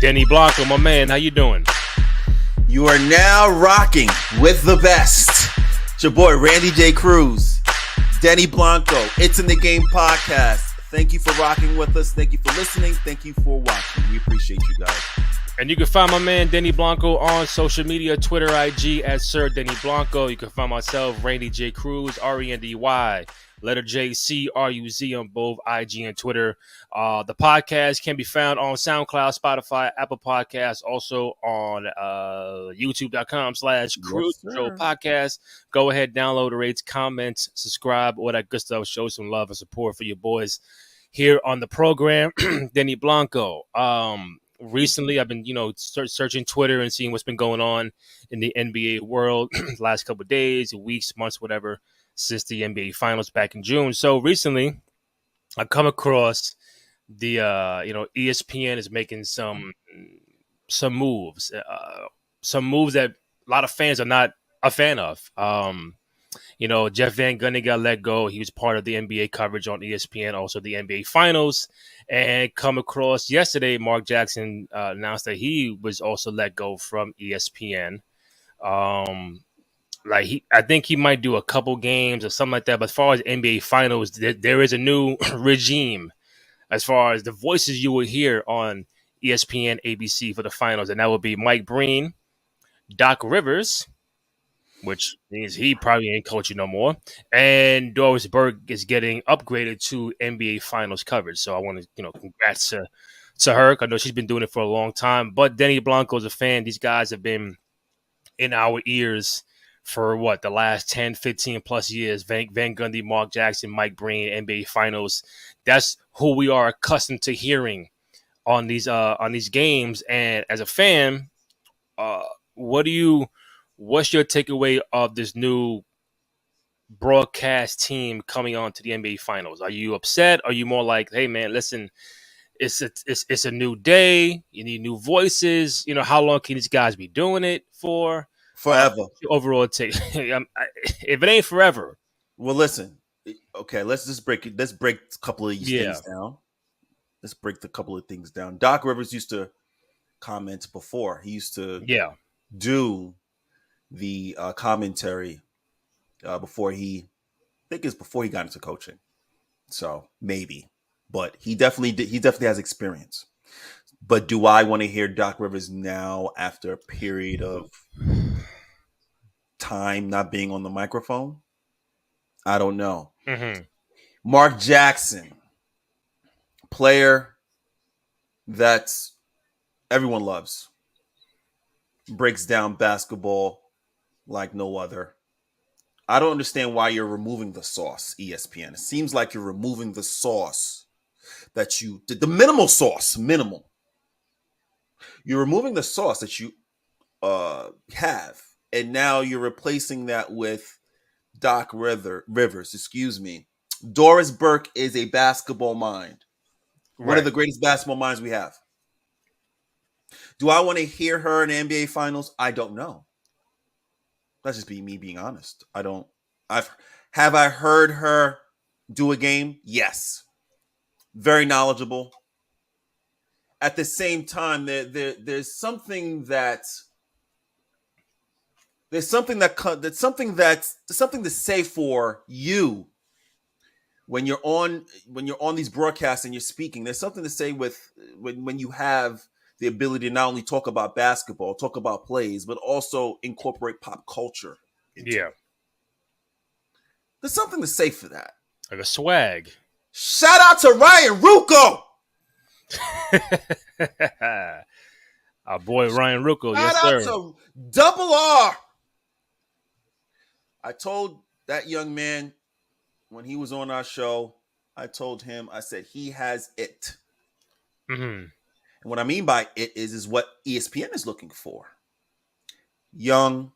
Denny Blanco, my man, how you doing? You are now rocking with the best. It's your boy, Randy J. Cruz, Denny Blanco. It's in the Game podcast. Thank you for rocking with us. Thank you for listening. Thank you for watching. We appreciate you guys. And you can find my man, Denny Blanco, on social media, Twitter, IG, at Sir Denny Blanco. You can find myself, Randy J. Cruz, RENDY, letter J, CRUZ on both IG and Twitter. The podcast can be found on SoundCloud, Spotify, Apple Podcasts, also on YouTube.com/Cruz Show Podcast. Go ahead, download the rates, comments, subscribe, all that good stuff. Show some love and support for your boys here on the program. Denny Blanco. Recently, I've been, searching Twitter and seeing what's been going on in the NBA world last couple of days, weeks, months, whatever, since the NBA Finals back in June. So recently, I come across the, ESPN is making some moves that a lot of fans are not a fan of. Jeff Van Gundy got let go. He was part of the NBA coverage on ESPN, also the NBA Finals. And come across yesterday, Mark Jackson announced that he was also let go from ESPN. I think he might do a couple games or something like that. But as far as NBA Finals, there is a new regime as far as the voices you will hear on ESPN, ABC for the Finals. And that will be Mike Breen, Doc Rivers, which means he probably ain't coaching no more. And Doris Burke is getting upgraded to NBA Finals coverage. So I want to, congrats to her. I know she's been doing it for a long time. But Denny Blanco is a fan. These guys have been in our ears for the last 10, 15 plus years. Van Gundy, Mark Jackson, Mike Breen, NBA Finals. That's who we are accustomed to hearing on these games. And as a fan, what's your takeaway of this new broadcast team coming on to the NBA Finals? Are you upset? Are you more like, hey man, listen, it's a new day. You need new voices. How long can these guys be doing it for? Forever. Overall take. If it ain't forever. Well, listen. Okay, let's break a couple of these things down. Let's break a couple of things down. Doc Rivers used to comment before. He used to do the commentary before he got into coaching. So maybe, but he definitely has experience. But do I want to hear Doc Rivers now after a period of time not being on the microphone? I don't know. Mm-hmm. Mark Jackson, player that everyone loves, breaks down basketball like no other. I don't understand why you're removing the sauce, ESPN. It seems like you're removing the sauce that you did, the minimal sauce, minimal. You're removing the sauce that you have, and now you're replacing that with Doc Rivers. Doris Burke is a basketball mind. Right. One of the greatest basketball minds we have. Do I want to hear her in the NBA Finals? I don't know. That's just me being honest. I don't. Have I heard her do a game? Yes. Very knowledgeable. At the same time, there's something to say for you when you're on these broadcasts and you're speaking. There's something to say with when you have the ability to not only talk about basketball, talk about plays, but also incorporate pop culture into it. There's something to say for that. Like a swag. Shout out to Ryan Rucco. Our boy Ryan Rucco. Shout yes, sir. Shout out to Double R. I told that young man when he was on our show, I told him, I said, he has it. Mm-hmm. And what I mean by it is what ESPN is looking for. Young,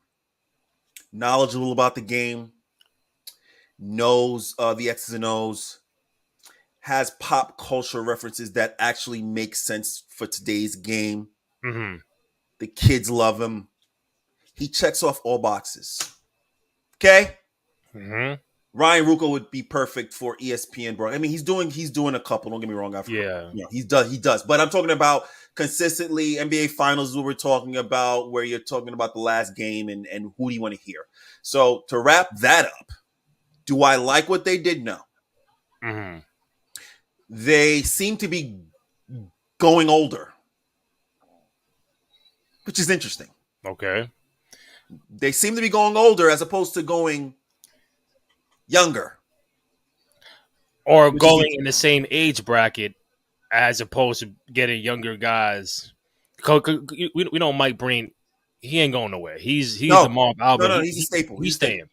knowledgeable about the game, knows the X's and O's, has pop culture references that actually make sense for today's game. Mm-hmm. The kids love him. He checks off all boxes. Okay? Mm-hmm. Ryan Rucco would be perfect for ESPN, bro. I mean, he's doing a couple. Don't get me wrong. Yeah. He does. But I'm talking about consistently NBA Finals. Is what we're talking about, where you're talking about the last game and who do you want to hear. So to wrap that up, do I like what they did? No. Mm-hmm. They seem to be going older, which is interesting. Okay. They seem to be going older as opposed to going younger, Or which is going in the same age bracket as opposed to getting younger guys. We know Mike Breen. He ain't going nowhere. He's the no, Marv Albert. no. He's a staple. He's He's a staple. staying.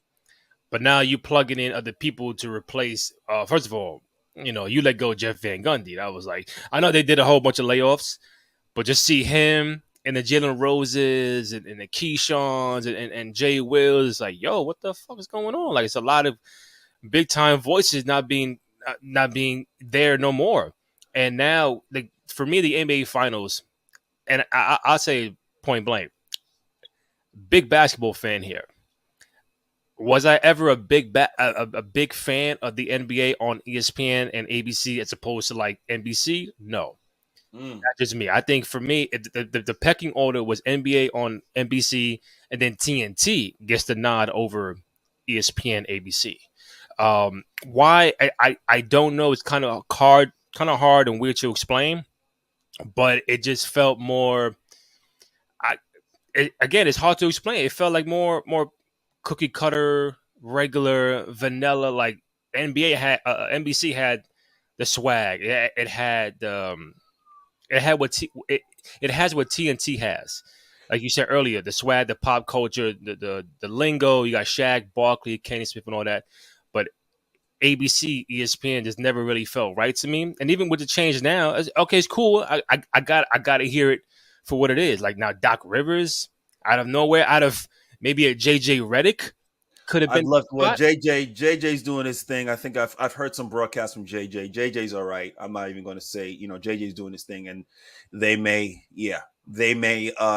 But now you plugging in other people to replace. First of all, you let go of Jeff Van Gundy. That was like, I know they did a whole bunch of layoffs, but just see him and the Jalen Roses and the Keyshawn's and Jay Wills. It's like, yo, what the fuck is going on? Like, it's a lot of big time voices not being there no more. And now, for me, the NBA Finals, and I'll say point blank, big basketball fan here. Was I ever a big fan of the NBA on ESPN and ABC as opposed to like NBC? No, that's just me. I think for me, the pecking order was NBA on NBC, and then TNT gets the nod over ESPN, ABC. Why I don't know. It's kind of hard and weird to explain, but it just felt more. Again, it's hard to explain. It felt like more cookie cutter, regular, vanilla. Like NBA had, NBC had the swag. It had it has what TNT has. Like you said earlier, the swag, the pop culture, the lingo. You got Shaq, Barkley, Kenny Smith, and all that. But ABC, ESPN just never really felt right to me. And even with the change now, okay, it's cool. I got to hear it for what it is. Like now, Doc Rivers out of nowhere, out of maybe a JJ Redick could have I'd been. love to. Well, JJ's doing his thing. I think I've heard some broadcasts from JJ. JJ's all right. I'm not even going to say, JJ's doing his thing, and they may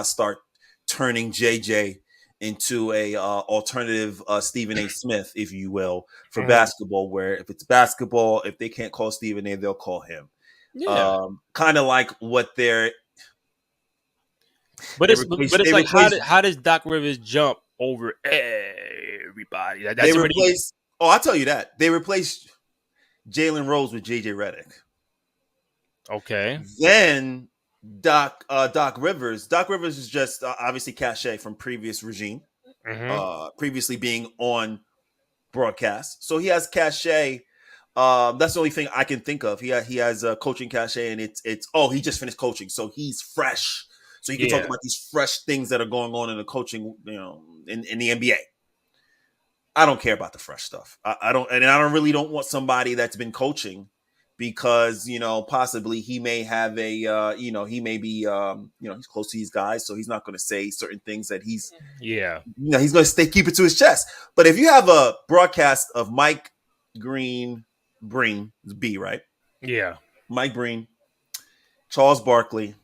start turning JJ into a alternative Stephen A. Smith, if you will, for basketball. Where if it's basketball, if they can't call Stephen A., they'll call him. Yeah. Kind of like what they're. But it's like how does Doc Rivers jump over everybody? They replaced. Oh, I'll tell you that they replaced Jalen Rose with JJ Redick. Okay. Then Doc Rivers. Doc Rivers is just obviously cachet from previous regime, previously being on broadcast, so he has cachet. That's the only thing I can think of. He has a coaching cachet, and it's he just finished coaching, so he's fresh. So you can talk about these fresh things that are going on in the coaching, in the NBA. I don't care about the fresh stuff. I don't really want somebody that's been coaching because, possibly he may have he may be, he's close to these guys. So he's not going to say certain things that he's going to keep it to his chest. But if you have a broadcast of Mike Breen, B, right? Yeah. Mike Breen, Charles Barkley,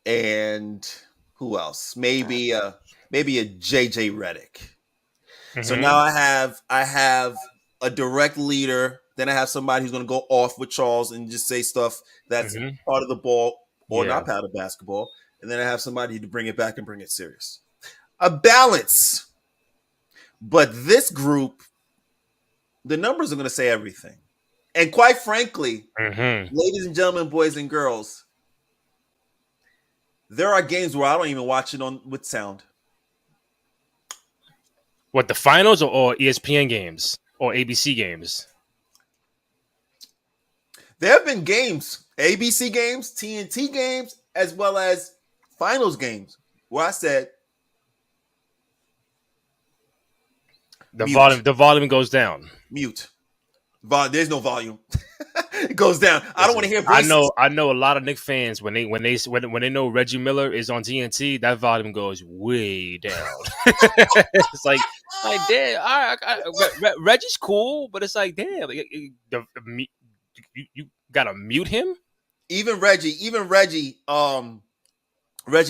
and who else? Maybe a JJ Redick. So now I have a direct leader. Then I have somebody who's going to go off with Charles and just say stuff that's part of the ball or not part of basketball. And then I have somebody to bring it back and bring it serious. A balance. But this group, the numbers are going to say everything. And quite frankly, ladies and gentlemen, boys and girls, there are games where I don't even watch it with sound. What, the finals or ESPN games or ABC games? There have been games, ABC games, TNT games, as well as finals games, where I said the volume goes down. Mute. There's no volume. It goes down. I don't want to hear voices. I know a lot of Knicks fans when they know Reggie Miller is on TNT, that volume goes way down. It's like damn, Reggie's cool, but it's like damn, you gotta mute him. Even Reggie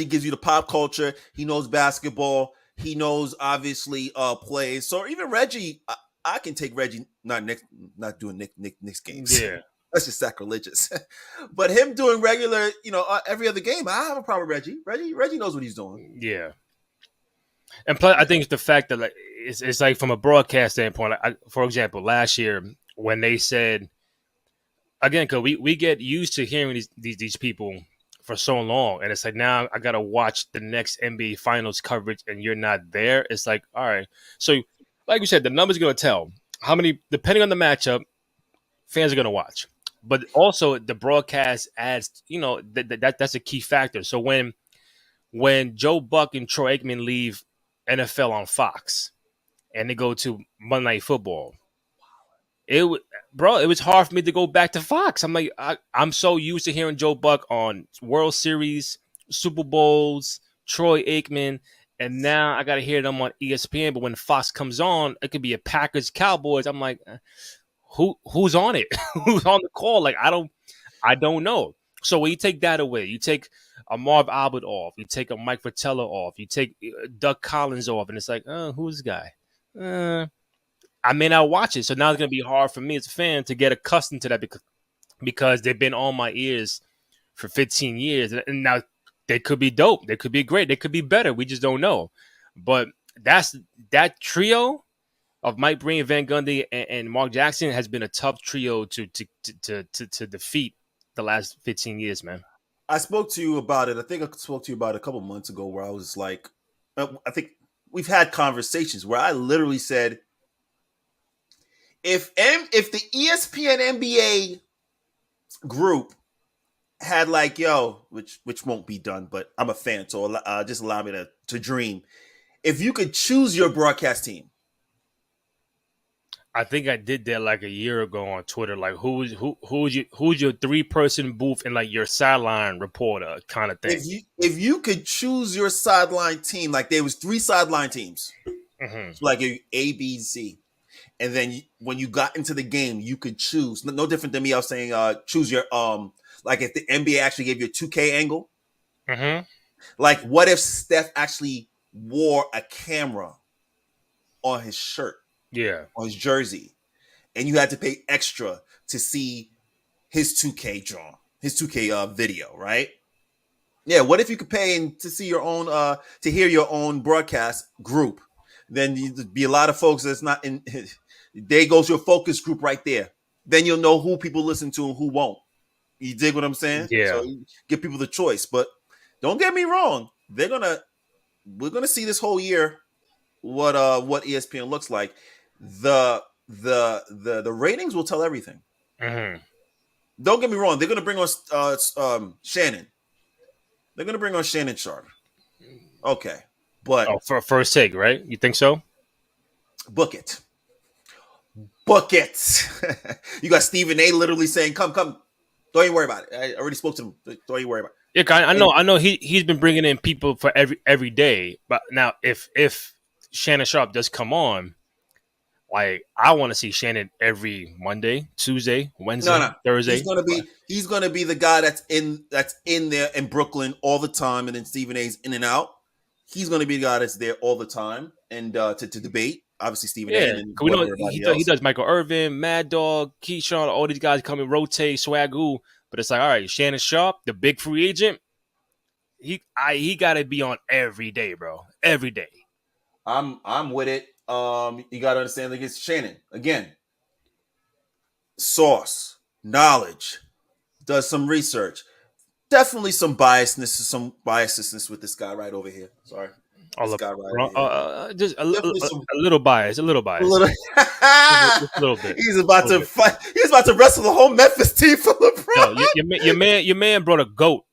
gives you the pop culture. He knows basketball. He knows obviously plays. So even Reggie, I can take Reggie not doing Nick's games. Yeah, That's just sacrilegious. But him doing regular, every other game, I have a problem with Reggie. Reggie knows what he's doing. yeah. And plus, I think it's the fact that like it's like from a broadcast standpoint. Like, for example, last year when they said again, because we get used to hearing these people for so long, and it's like now I gotta watch the next NBA Finals coverage, and you're not there. It's like, all right, so like you said, the numbers are gonna tell how many, depending on the matchup, fans are gonna watch. But also the broadcast adds, that's a key factor. So when Joe Buck and Troy Aikman leave NFL on Fox and they go to Monday Night Football, it bro, it was hard for me to go back to Fox. I'm like, I'm so used to hearing Joe Buck on World Series, Super Bowls, Troy Aikman, and now I got to hear them on ESPN. But when Fox comes on, it could be a Packers Cowboys. I'm like, who's on it? Who's on the call? Like I don't know. So when you take that away, you take a Marv Albert off, you take a Mike Fratello off, you take Doug Collins off, and it's like, who's this guy? I may not watch it. So now it's going to be hard for me as a fan to get accustomed to that because they've been on my ears for 15 years. And now they could be dope. They could be great. They could be better. We just don't know. But that trio of Mike Breen, Van Gundy, and Mark Jackson has been a tough trio to defeat the last 15 years, man. I spoke to you about it. I think I spoke to you about it a couple months ago where I was like, I think we've had conversations where I literally said, if the ESPN NBA group had like, which won't be done, but I'm a fan, so just allow me to dream. If you could choose your broadcast team, I think I did that like a year ago on Twitter. Like who's your 3-person booth and like your sideline reporter kind of thing. If you could choose your sideline team, like there was 3 sideline teams, like A, B, C, and then when you got into the game, you could choose. No different than me. I was saying, choose your like if the NBA actually gave you a 2K angle. Like what if Steph actually wore a camera on his shirt? Yeah. On his jersey, and you had to pay extra to see his 2K draw, his 2K video, right? Yeah, what if you could pay to see your own to hear your own broadcast group? Then there'd be a lot of folks that's not in. There goes your focus group right there. Then you'll know who people listen to and who won't. You dig what I'm saying? Yeah. So you give people the choice, but don't get me wrong. We're gonna see this whole year what ESPN looks like. The ratings will tell everything. Don't get me wrong. They're gonna bring on Shannon. They're gonna bring on Shannon Sharp. Okay, but for first take, right? You think so? Book it. You got Stephen A. literally saying, "Come, don't even worry about it." I already spoke to him. Don't even worry about it. Yeah, I know. He's been bringing in people for every day. But now, if Shannon Sharp does come on, like I want to see Shannon every Monday, Tuesday, Wednesday, Thursday. He's gonna be the guy that's in there in Brooklyn all the time, and then Stephen A's in and out. He's gonna be the guy that's there all the time and to debate. Obviously, Stephen A. And we know he does Michael Irvin, Mad Dog, Keyshawn, all these guys come and rotate, Swagoo. But it's like, all right, Shannon Sharp, the big free agent, he got to be on every day, bro, every day. I'm with it. You got to understand, like it's Shannon again. Source, knowledge, does some research. Definitely some biasness with this guy right over here. Sorry. This guy right just a little bias. A little bias. Just a little bit. He's about to fight. He's about to wrestle the whole Memphis team for LeBron. Yo, your man brought a goat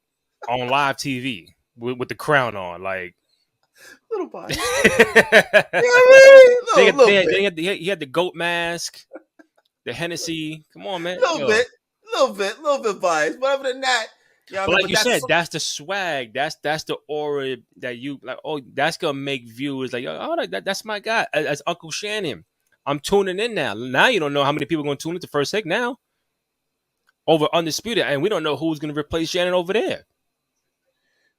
on live TV with the crown on, like. Little bias. He had the goat mask, the Hennessy. Come on, man. Little bit biased. But other than that, but like you said, that's the swag. That's the aura that you like. Oh, that's gonna make viewers like, oh, that's my guy. As Uncle Shannon, I'm tuning in now. Now you don't know how many people are gonna tune into First Take now over Undisputed, and we don't know who's gonna replace Shannon over there.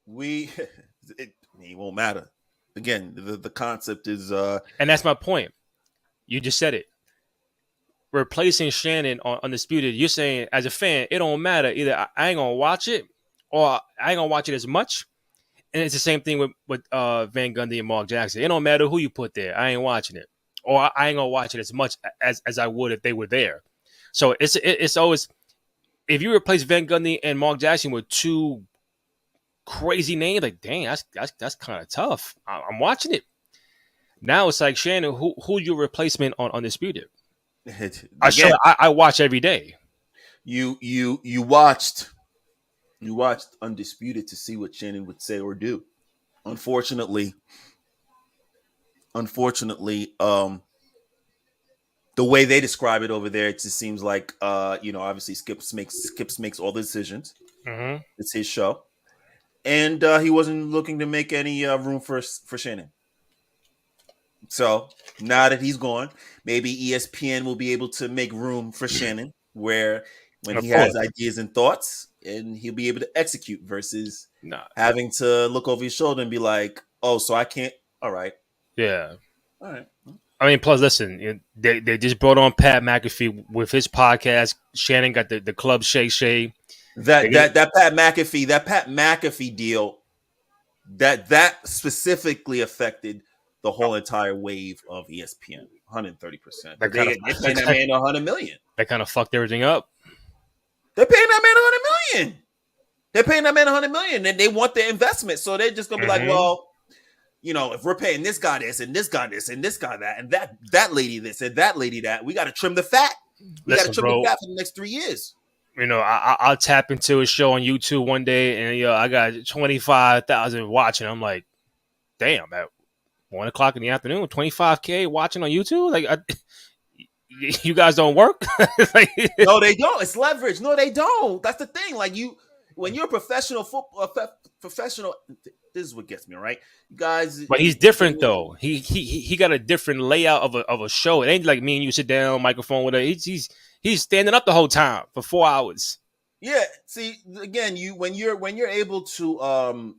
It won't matter. again, the concept is And that's my point. You just said it. Replacing Shannon on Undisputed, you're saying as a fan, it don't matter. Either I ain't gonna watch it or I ain't gonna watch it as much. And it's the same thing with Van Gundy and Mark Jackson. It don't matter who you put there. I ain't watching it. Or I ain't gonna watch it as much as I would if they were there. So it's always, if you replace Van Gundy and Mark Jackson with two crazy names, like dang, that's kind of tough. I'm watching it. Now it's like Shannon, who's your replacement on Undisputed? again, I watch every day. you watched Undisputed to see what Shannon would say or do. Unfortunately, unfortunately, the way they describe it over there, it just seems like obviously Skips makes all the decisions. Mm-hmm. It's his show, and he wasn't looking to make any room for Shannon. So now that he's gone, maybe ESPN will be able to make room for Shannon, where when Of he course. has ideas and thoughts, and he'll be able to execute versus Nah. having to look over his shoulder and be like, "Oh, so I can't." All right, Yeah. all right. I mean, plus, listen, they just brought on Pat McAfee with his podcast. Shannon got the Club Shay Shay. That Pat McAfee deal that specifically affected the whole entire wave of ESPN, 130%. That They're paying that man 100 million. That kind of fucked everything up. They're paying that man 100 million. They're paying that man 100 million, and they want the investment. So they're just gonna be like, well, if we're paying this guy this and this guy this and this guy that and that lady this and that lady that, we got to trim the fat. We got to trim the fat for the next 3 years. I'll tap into a show on YouTube one day, and I got 25,000 watching. I'm like, damn, at 1:00 in the afternoon, 25K watching on YouTube. Like, you guys don't work? No, they don't. It's leverage. No, they don't. That's the thing. Like when you're a professional professional. This is what gets me, right, you guys. But he's different though. He got a different layout of a show. It ain't like me and you sit down, microphone with her. He's standing up the whole time for 4 hours. Yeah. See, again, when you're able to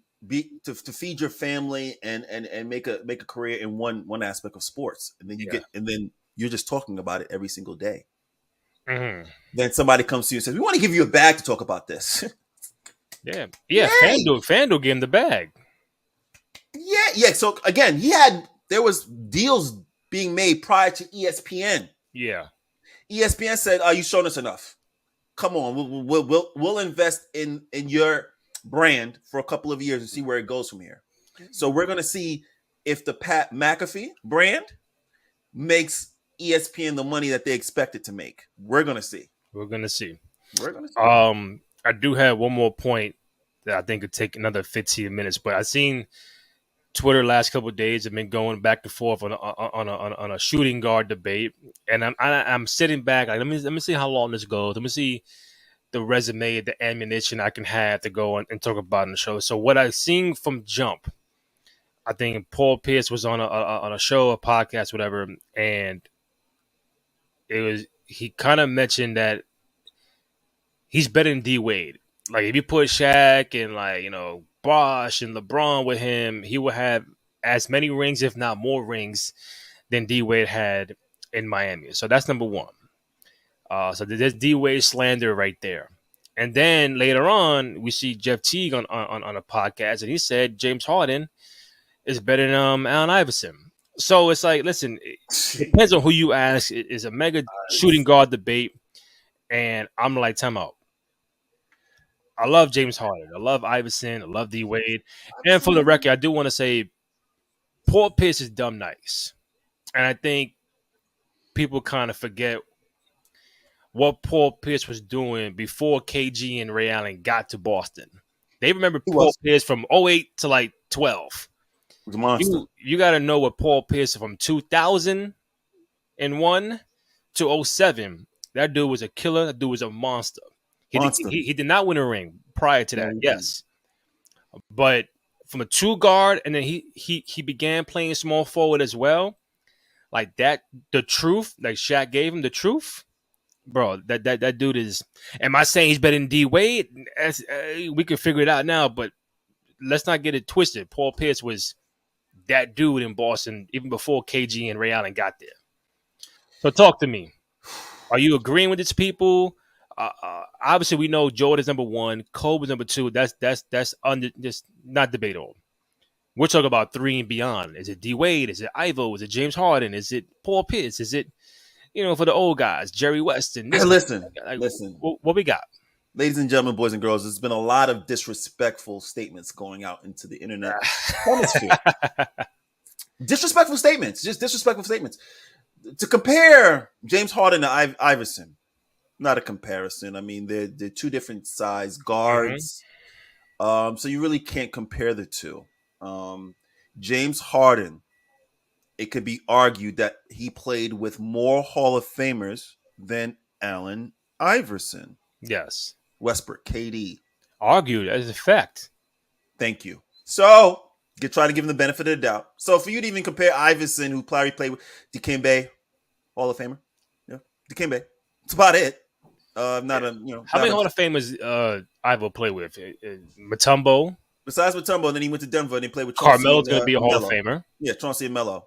to feed your family and make a career in one aspect of sports, and then then you're just talking about it every single day. Mm-hmm. Then somebody comes to you and says, "We want to give you a bag to talk about this." Yeah. FanDuel gave him the bag. Yeah. So again, there was deals being made prior to ESPN. Yeah. ESPN said, "Are you showing us enough? Come on, we'll invest in your brand for a couple of years and see where it goes from here." So we're gonna see if the Pat McAfee brand makes ESPN the money that they expect it to make. We're gonna see. I do have one more point that I think could take another 15 minutes, but I've seen Twitter last couple of days have been going back and forth on a shooting guard debate, and I'm sitting back like let me see how long this goes. Let me see the resume, the ammunition I can have to go and talk about in the show. So what I've seen from jump, I think Paul Pierce was on a show, a podcast, whatever, and he kind of mentioned that he's better than D Wade. Like if you put Shaq and Bosh and LeBron with him, he will have as many rings, if not more rings, than D Wade had in Miami. So that's number one. So there's D Wade slander right there. And then later on, we see Jeff Teague on a podcast, and he said James Harden is better than Allen Iverson. So it's like, listen, it depends on who you ask. It's a mega shooting guard debate, and I'm like, time out. I love James Harden. I love Iverson. I love D Wade. And for the record, I do want to say Paul Pierce is dumb nice. And I think people kind of forget what Paul Pierce was doing before KG and Ray Allen got to Boston. They remember Paul Pierce from 08 to 12. It was a monster. You got to know what Paul Pierce from 2001 to 07. That dude was a killer. That dude was a monster. He did not win a ring prior to that, yes. But from a two guard, and then he began playing small forward as well. Like that, the truth, like Shaq gave him the truth, bro. That dude is. Am I saying he's better than D Wade? We can figure it out now, but let's not get it twisted. Paul Pierce was that dude in Boston even before KG and Ray Allen got there. So talk to me. Are you agreeing with these people? Obviously, we know Jordan's number one, Kobe's number two. That's under just not debatable. We're talking about three and beyond. Is it D Wade? Is it Ivo? Is it James Harden? Is it Paul Pierce? Is it for the old guys, Jerry Weston? Hey, listen, listen. What we got? Ladies and gentlemen, boys and girls, there's been a lot of disrespectful statements going out into the internet hemisphere. Disrespectful statements, just disrespectful statements. To compare James Harden to Iverson, not a comparison. I mean, they're two different size guards, so you really can't compare the two. James Harden, it could be argued that he played with more Hall of Famers than Allen Iverson. Yes. Westbrook, KD. Argued as a fact. Thank you. So, you try to give him the benefit of the doubt. So, for you to even compare Iverson, who probably played with Dikembe, Hall of Famer. Yeah, Dikembe. That's about it. Not a, How many Hall of Famers Ivo played with? Mutombo. Besides Mutombo, and then he went to Denver and he played with Carmelo's going to be a Hall of Famer. Yeah, Chauncey and Melo.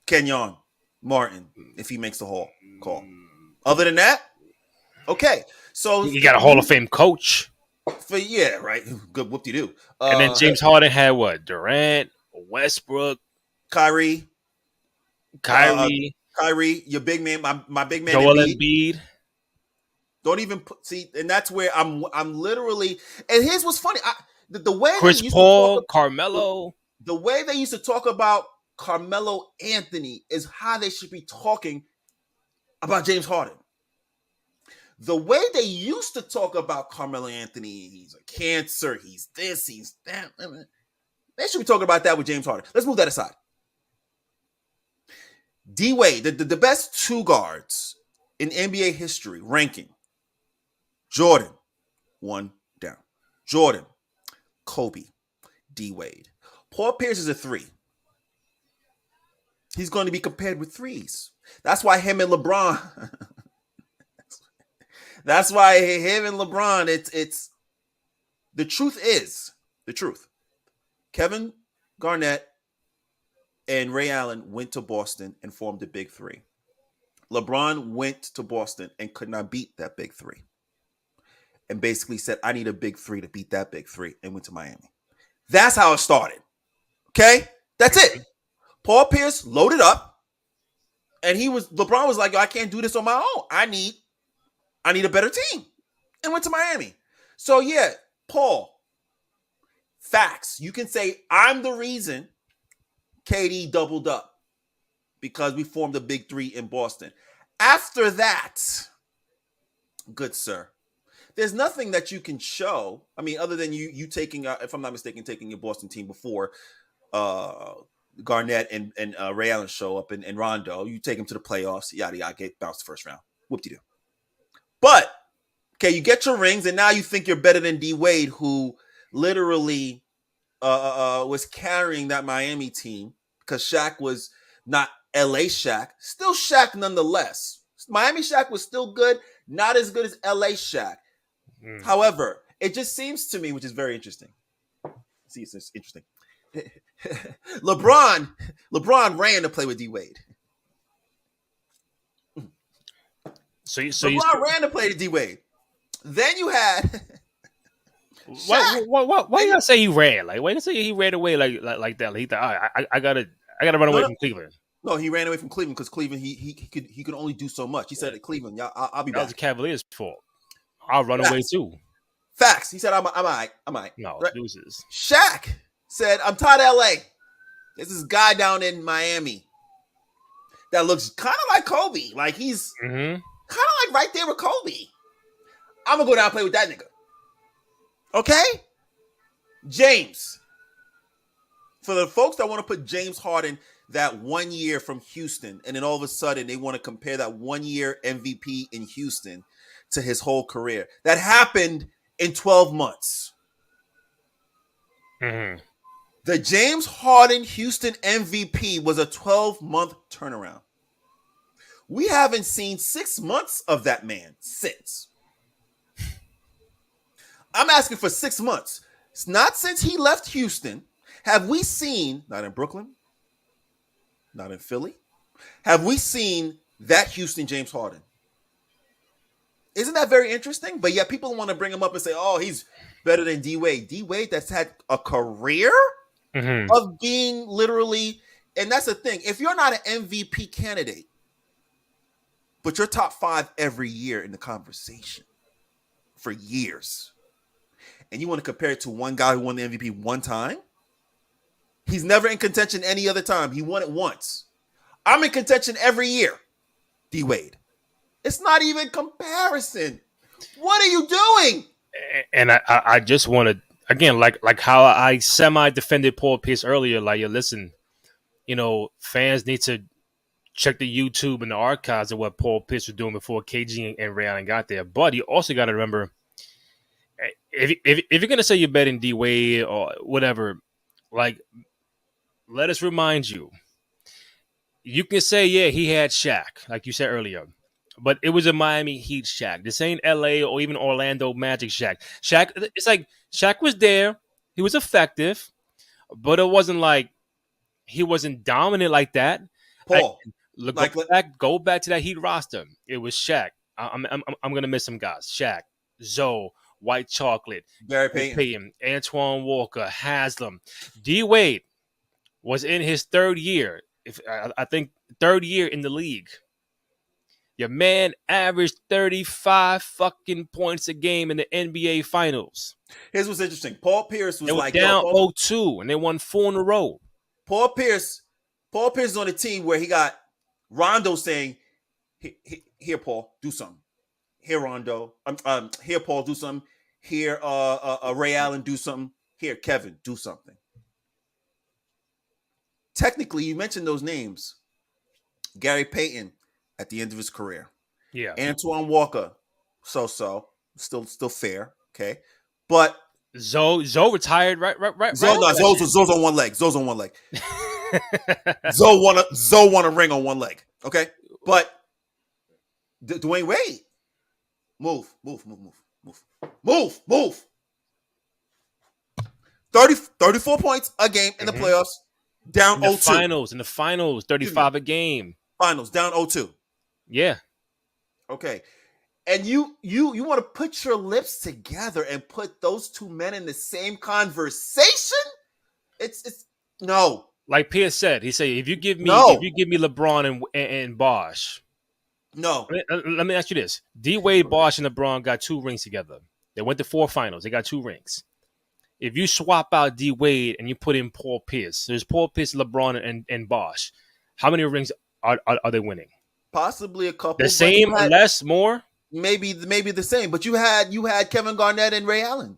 Kenyon Martin, if he makes the Hall call. Other than that, okay. So you got a Hall of Fame coach. Right. Good whoop-de-doo. And then James Harden had what? Durant, Westbrook, Kyrie, your big man, my big man, Joel Embiid. Don't even see, and that's where I'm literally. And here's what's funny: the way Chris Paul, Carmelo, the way they used to talk about Carmelo Anthony is how they should be talking about James Harden. The way they used to talk about Carmelo Anthony, he's a cancer, he's this, he's that. They should be talking about that with James Harden. Let's move that aside. D Wade, the best two guards in NBA history, ranking. Jordan, one down. Jordan, Kobe, D Wade. Paul Pierce is a three. He's going to be compared with threes. That's why him and LeBron. That's why him and LeBron. It's the truth is the truth. Kevin Garnett and Ray Allen went to Boston and formed the Big Three. LeBron went to Boston and could not beat that Big Three. And basically said, I need a Big Three to beat that Big Three, and went to Miami. That's how it started. Okay? That's it. Paul Pierce loaded up, and LeBron was like, I can't do this on my own. I need a better team. And went to Miami. So yeah, Paul, facts. You can say, I'm the reason KD doubled up because we formed a Big Three in Boston. After that, good sir, there's nothing that you can show. I mean, other than you taking, if I'm not mistaken, taking your Boston team before Garnett and Ray Allen show up and Rondo. You take them to the playoffs, yada yada, get bounced the first round. Whoop-de-doo. But okay, you get your rings, and now you think you're better than D Wade, who literally was carrying that Miami team because Shaq was not LA Shaq, still Shaq nonetheless. Miami Shaq was still good, not as good as LA Shaq. However, it just seems to me, which is very interesting. See, it's interesting. LeBron ran to play with D Wade. So LeBron ran to play with D Wade. Then you had. Why you gotta say he ran? Like, why you say he ran away like that? Like, he thought, I gotta run away from Cleveland. No, he ran away from Cleveland because Cleveland he could only do so much. He said at Cleveland, I'll be back. That was the Cavaliers' fault. I'll run away too. Facts. He said, I'm all right. No, deuces. Shaq said, I'm tired of LA. There's this guy down in Miami that looks kind of like Kobe. Like he's kind of like right there with Kobe. I'm gonna go down and play with that nigga. Okay? James. For the folks that want to put James Harden that 1 year from Houston, and then all of a sudden they want to compare that 1 year MVP in Houston to his whole career. That happened in 12 months. The James Harden Houston MVP was a 12-month turnaround. We haven't seen 6 months of that man since. I'm asking for 6 months. It's not since he left Houston. Have we seen, not in Brooklyn, not in Philly, have we seen that Houston James Harden? Isn't that very interesting? But yet people want to bring him up and say, oh, he's better than D Wade. D Wade that's had a career Mm-hmm. of being literally, and that's the thing. If you're not an MVP candidate, but you're top 5 every year in the conversation for years, and you want to compare it to one guy who won the MVP one time, he's never in contention any other time. He won it once. I'm in contention every year. D Wade. It's not even comparison. What are you doing? And I just want to, again, like how I semi defended Paul Pierce earlier. Like, yo, listen, fans need to check the YouTube and the archives of what Paul Pierce was doing before KG and Ray Allen got there. But you also got to remember, if you're gonna say you're betting D Wade or whatever, like, let us remind you. You can say, yeah, he had Shaq, like you said earlier, but it was a Miami Heat Shaq. This ain't LA or even Orlando Magic Shaq. It's like Shaq was there, he was effective, but it wasn't like he wasn't dominant like that. Paul, Go back to that Heat roster. It was Shaq. I'm gonna miss some guys. Shaq, Zoe, White Chocolate, Gary Payton, Antoine Walker, Haslam, D Wade was in his third year. I think third year in the league. Your man averaged 35 fucking points a game in the NBA Finals. Here's what's interesting. Paul Pierce was like down 0-2, and they won 4 in a row. Paul Pierce is on a team where he got Rondo saying, "Here, Paul, do something. Here, Rondo. Here, Paul, do something. Here, Ray Allen, do something. Here, Kevin, do something." Technically, you mentioned those names. Gary Payton at the end of his career. Yeah. Antoine Walker, still fair, okay. But Zoe retired, right. Zoe's on one leg. Zoe won a ring on one leg. Okay. But Dwyane Wade. Move. 34 points a game in the playoffs. Down 0-2. In the finals, 35 a game. Finals, down 0-2. Yeah. Okay. And you want to put your lips together and put those two men in the same conversation? It's no. Like Pierce said, he said, if you give me LeBron and Bosh. No. Let me ask you this. D Wade, Bosh, and LeBron got 2 rings together. They went to 4 finals. They got 2 rings. If you swap out D Wade and you put in Paul Pierce, there's Paul Pierce, LeBron, and Bosh. How many rings are they winning? Possibly a couple. The same, less, more? Maybe the same. But you had Kevin Garnett and Ray Allen,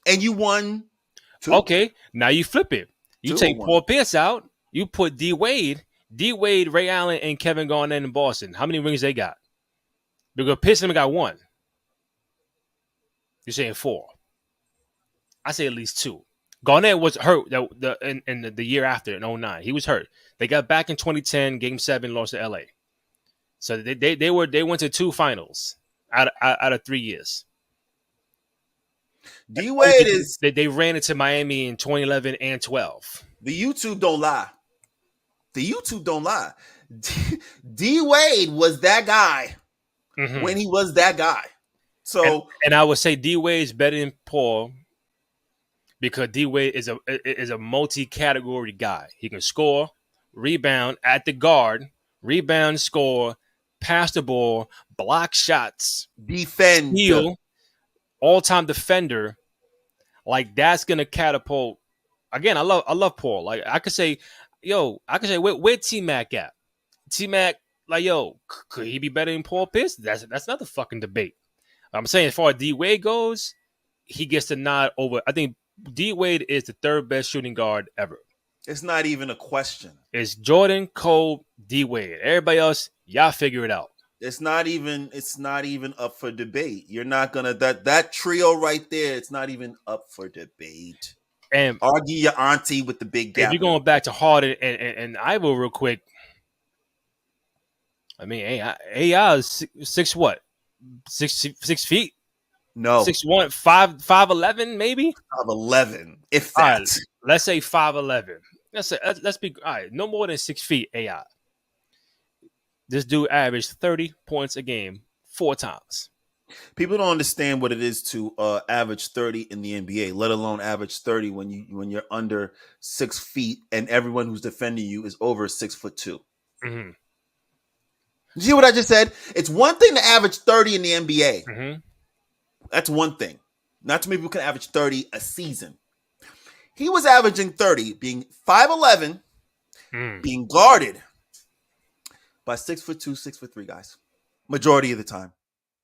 and you won 2. Okay, now you flip it. You take Paul Pierce out. You put D Wade, Ray Allen, and Kevin Garnett in Boston. How many rings they got? Because Pierce only got 1. You're saying 4. I say at least 2. Garnett was hurt in the year after in 2009. He was hurt. They got back in 2010, Game 7, lost to LA. So they went to 2 finals out of 3 years. D Wade they ran into Miami in 2011 and 12. The YouTube don't lie. D Wade was that guy when he was that guy. So and I would say D Wade is better than Paul because D Wade is a multi-category guy. He can score, rebound at the guard, rebound, score, pass the ball, block shots, defend, steal, all-time defender. Like, that's gonna catapult. Again, I love Paul. Like, I could say, where T-Mac at? T-Mac, like, yo, could he be better than Paul Pierce? That's not the fucking debate. I'm saying as far as D Wade goes, he gets the nod over. I think D Wade is the 3rd best shooting guard ever. It's not even a question. It's Jordan, Cole, D Wade. Everybody else, y'all figure it out. It's not even up for debate. You're not gonna that trio right there. It's not even up for debate. And argue your auntie with the big gap. If you're going back to Harden and Ivo real quick, I mean, AI is 6 feet. No, 6'1", 5'11", maybe. 5'11", if All that. right, let's say 5'11". Let's be all right. No more than 6 feet. AI. This dude averaged 30 points a game 4 times. People don't understand what it is to average 30 in the NBA, let alone average 30 when you're under 6 feet and everyone who's defending you is over 6'2". Mm-hmm. You see what I just said? It's one thing to average 30 in the NBA. Mm-hmm. That's one thing. Not too many people can average 30 a season. He was averaging 30, being 5'11", Mm. being guarded by 6'2", 6'3" guys. Majority of the time.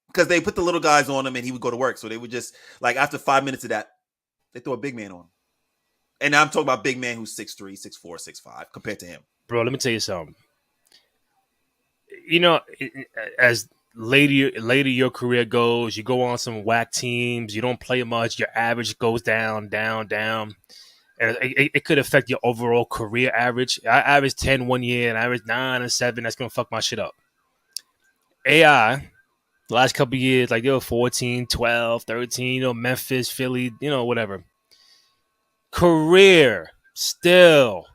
Because they put the little guys on him and he would go to work. So they would just, like, after 5 minutes of that, they throw a big man on him. And now I'm talking about big man who's 6'3", 6'4", 6'5", compared to him. Bro, let me tell you something. You know, as later your career goes, you go on some whack teams, you don't play much, your average goes down, down, down. And it could affect your overall career average. I averaged 10 one year and I averaged 9 and 7. That's going to fuck my shit up. AI, the last couple of years, like, 14, 12, 13, Memphis, Philly, whatever. Career, still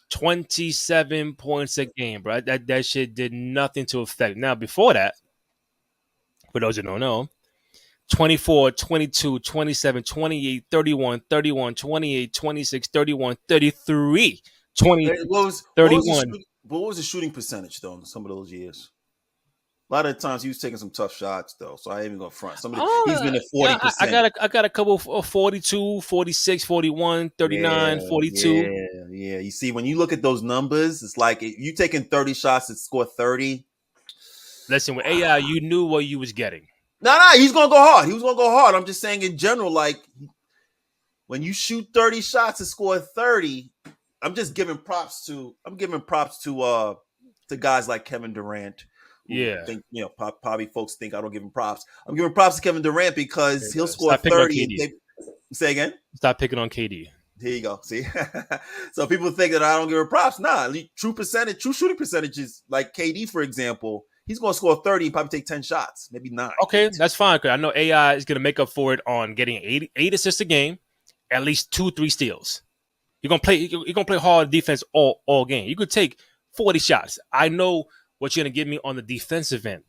27 points a game, bro. That shit did nothing to affect. Now, before that, for those who don't know, 24, 22, 27, 28, 31, 31, 28, 26, 31, 33, 20, What was, what was the 31. what was the shooting percentage though in some of those years? A lot of the times he was taking some tough shots though, so I ain't even gonna front. He's been at Yeah, I 40%. got a couple of 42, 46, 41, Yeah, 39, 42. yeah. You see, when you look at those numbers, it's like you taking 30 shots to score 30. Listen, with AI, you knew what you was getting. No, he's gonna go hard. He was gonna go hard. I'm just saying in general, like when you shoot 30 shots to score 30, I'm giving props to guys like Kevin Durant, who Yeah. think, probably folks think I don't give him props. I'm giving props to Kevin Durant because he'll score Stop picking on 30 and KD. say again. Stop picking on KD. Here you go. See, so people think that I don't give her props. Nah, true shooting percentages, like KD, for example, he's going to score 30 and probably take 10 shots, maybe 9. Okay, that's fine. Cause I know AI is going to make up for it on getting eight assists a game, at least 2-3 steals. You're gonna play hard defense all game. You could take 40 shots. I know what you're gonna give me on the defensive end.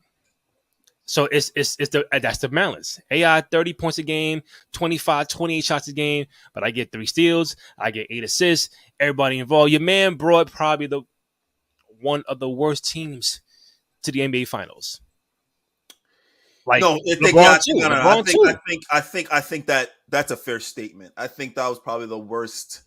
So that's the balance. AI 30 points a game, 25, 28 shots a game, but I get 3 steals, I get 8 assists. Everybody involved. Your man brought probably one of the worst teams to the NBA Finals. Like, No, LeBron too. no. LeBron too. I think that that's a fair statement. I think that was probably the worst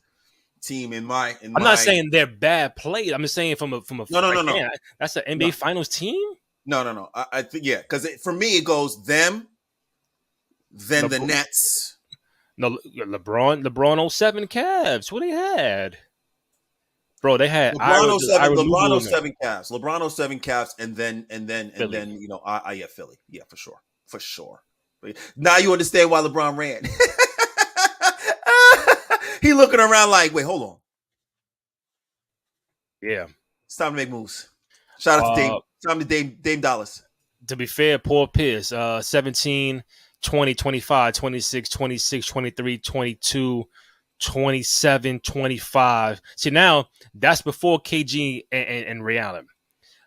team in my. I'm not saying they're bad players. I'm just saying from a No. Man, that's an NBA Finals team. No. I think because for me it goes them, then the Nets. No, LeBron 07 Cavs. What they had, bro? They had LeBron 07 Cavs. LeBron 07 Cavs, and then yeah, Philly. Yeah, for sure. Now you understand why LeBron ran. He looking around like, wait, hold on. Yeah, it's time to make moves. Shout out to Dame. Time to Dame Dallas. To be fair, Paul Pierce, 17, 20, 25, 26, 26, 23, 22, 27, 25. See, now that's before KG and Ray Allen.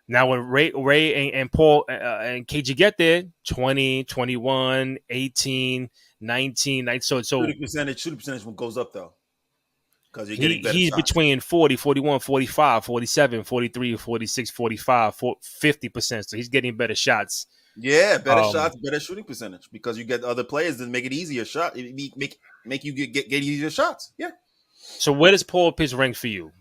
Now when Ray and Paul and KG get there, 20, 21, 18, 19, 19. So shooting percentage goes up though. Because you're getting better he's shots. Between 40, 41, 45, 47, 43, 46, 45, 50%. So he's getting better shots. Yeah, better shots, better shooting percentage because you get other players that make it easier shot. Make you get easier shots. Yeah. So where does Paul Pierce rank for you?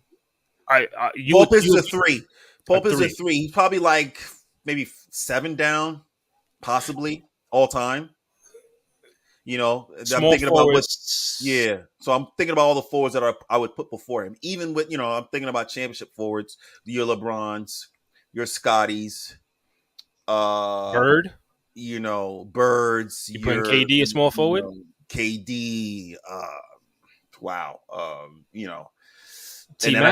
Paul Pierce is a 3. Paul Pierce is a 3. He's probably like maybe 7 down, possibly all time. Small I'm thinking forwards. So I'm thinking about all the forwards that I would put before him. Even with, I'm thinking about championship forwards, your LeBrons, your Scotties, Bird. Birds. You putting KD a small forward? KD. Wow. T-Mac? And then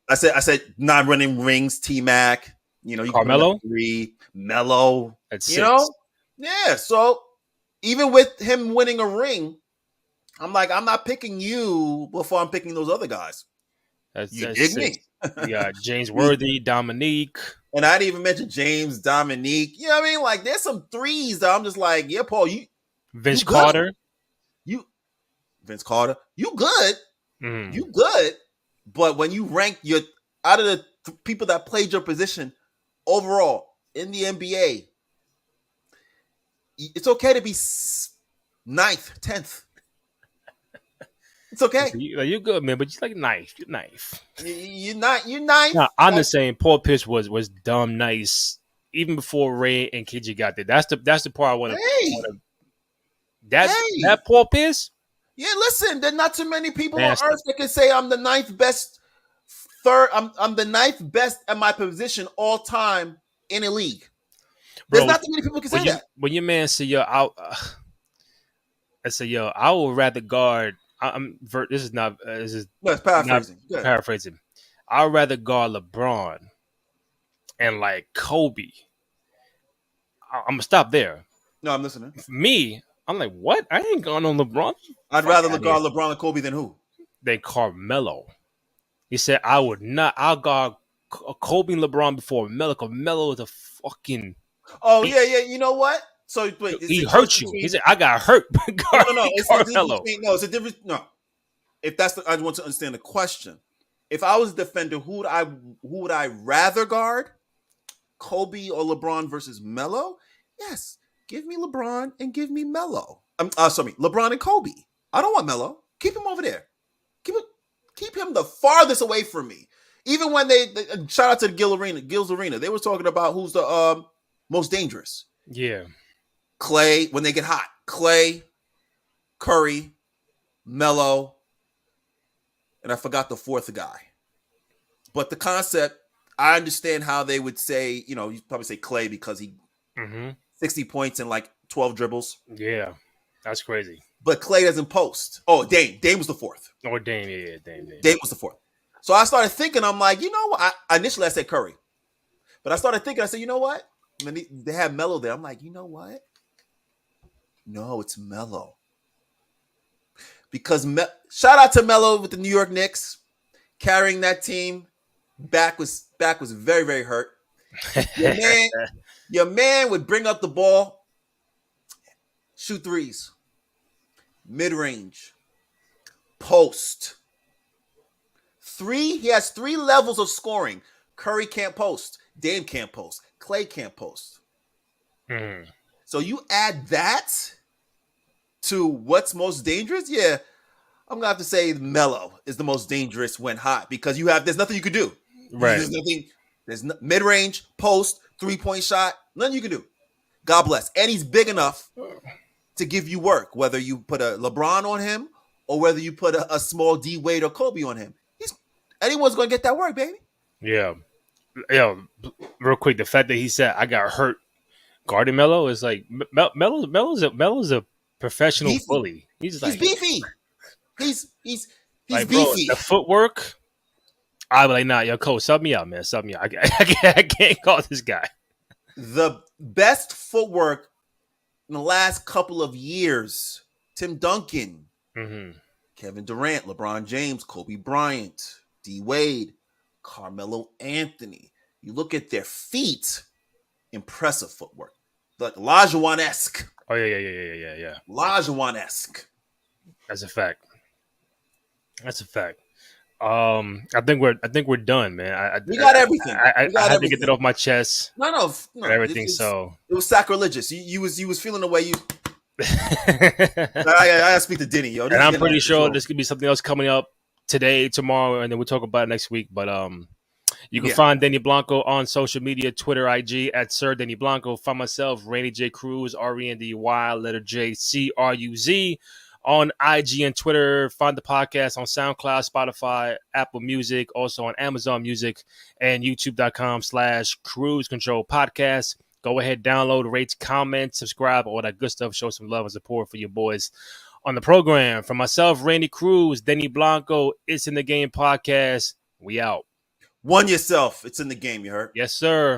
I said not running rings. T-Mac. You Carmelo. 3. Melo. That's 6. Yeah. So even with him winning a ring, I'm like, I'm not picking you before I'm picking those other guys. You dig me? You got James You- Worthy, Dominique, and I didn't even mention James, Dominique. You know what I mean? Like, there's some threes that I'm just like, yeah, Paul, you Vince good. Carter. You Vince Carter, you good. Mm. You good. But when you rank your out of the people that played your position overall in the NBA, it's okay to be ninth, 10th. It's okay. You good, man, but you like knife. You're knife. You're ninth. Nah, I'm Like, just saying Paul Pierce was dumb nice even before Ray and KG got there. That's the part I want to. hey, That Paul Pierce. yeah. Listen, there's not too many people Nasty. on earth that can say I'm the ninth best. I'm the ninth best at my position all time in a league. There's Bro, not too many people who can say that. When your man say yo, I say yo, I would rather guard. This is not. This is No, it's paraphrasing. not paraphrasing. I'd rather guard LeBron and like Kobe. I'm gonna stop there. No, I'm listening. For me, I'm like, what? I ain't going on LeBron. I'd rather guard LeBron and Kobe than who? Than Carmelo. He said, I would not. I'll guard Kobe and LeBron before Melo. Because Melo is a fucking. Oh yeah. You know what? So wait, he hurt you. He said, I got hurt. No. It's a difference. No, if that's I want to understand the question. If I was a defender, who would I rather guard? Kobe or LeBron versus Melo? Yes, give me LeBron and give me Melo. LeBron and Kobe. I don't want Melo. Keep him over there. Keep him the farthest away from me. Even when they shout out to Gil's Arena, they were talking about who's the most dangerous. Yeah. Clay, when they get hot. Clay, Curry, Melo, and I forgot the fourth guy. But the concept, I understand how they would say, you probably say Clay because he 60 points and like 12 dribbles. Yeah, that's crazy. But Clay doesn't post. Oh, Dame. Dame was the fourth. Or Dame, yeah, Dame. Dame was the fourth. So I started thinking, I'm like, you know what? Initially I said Curry. But I started thinking, I said, you know what? When they had Melo there, I'm like, you know what? No, it's Melo. Because shout out to Melo with the New York Knicks, carrying that team. Back was very, very hurt. Your man would bring up the ball, shoot threes, mid-range, post. He has 3 levels of scoring. Curry can't post. Dame can't post. Clay can't post. So you add that to what's most dangerous? Yeah, I'm gonna have to say Melo is the most dangerous when hot because there's nothing you can do. Right. There's mid-range, post, 3-point shot, nothing you can do. God bless. And he's big enough to give you work, whether you put a LeBron on him or whether you put a small D Wade or Kobe on him. Anyone's gonna get that work, baby. Yeah. Real quick, the fact that he said I got hurt guarding Melo is like Melo's a professional bully. He's beefy. He's like, beefy. Bro, the footwork. I'd be like, nah, yo, coach, sub me out, man. Sub me out. I can't call this guy. The best footwork in the last couple of years, Tim Duncan, Kevin Durant, LeBron James, Kobe Bryant, D Wade, Carmelo Anthony. You look at their feet, impressive footwork. Like Olajuwon-esque. Oh, yeah. Olajuwon-esque. That's a fact. I think we're done, man. We got everything. I had to get that off my chest. No. Everything. It was sacrilegious. You was feeling the way you. I gotta speak to Denny, yo. And I'm pretty sure there's gonna be something else coming up today, tomorrow, and then we'll talk about it next week. But you can find Denny Blanco on social media, Twitter, IG at Sir Denny Blanco. Find myself, Randy J. Cruz, RENDY, letter J, CRUZ. On IG and Twitter. Find the podcast on SoundCloud, Spotify, Apple Music, also on Amazon Music and YouTube.com/Cruise Control Podcast. Go ahead, download, rate, comment, subscribe, all that good stuff. Show some love and support for your boys on the program. For myself, Randy Cruz, Denny Blanco, It's in the Game podcast. We out. One yourself. It's in the game, you heard? Yes, sir.